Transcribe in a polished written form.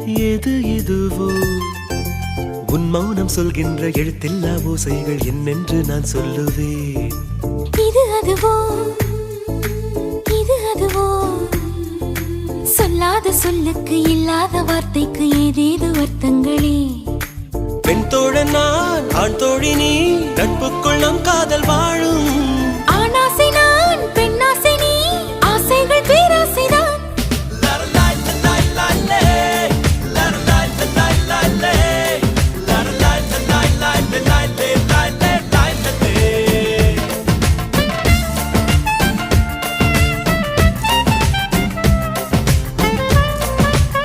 எது இதுவோ உன் மௌனம் சொல்கின்ற எழுத்தில்லா ஓசைகள் என்னென்று நான் சொல்லுவேன். இது அதுவோ இது அதுவோ சொல்லாத சொல்லுக்கு இல்லாத வார்த்தைக்கு ஏதேது அர்த்தங்களே. பெண் தோழன் நான், ஆண் தோழி நீ, நட்புக்குள் நம் காதல் வாழும்.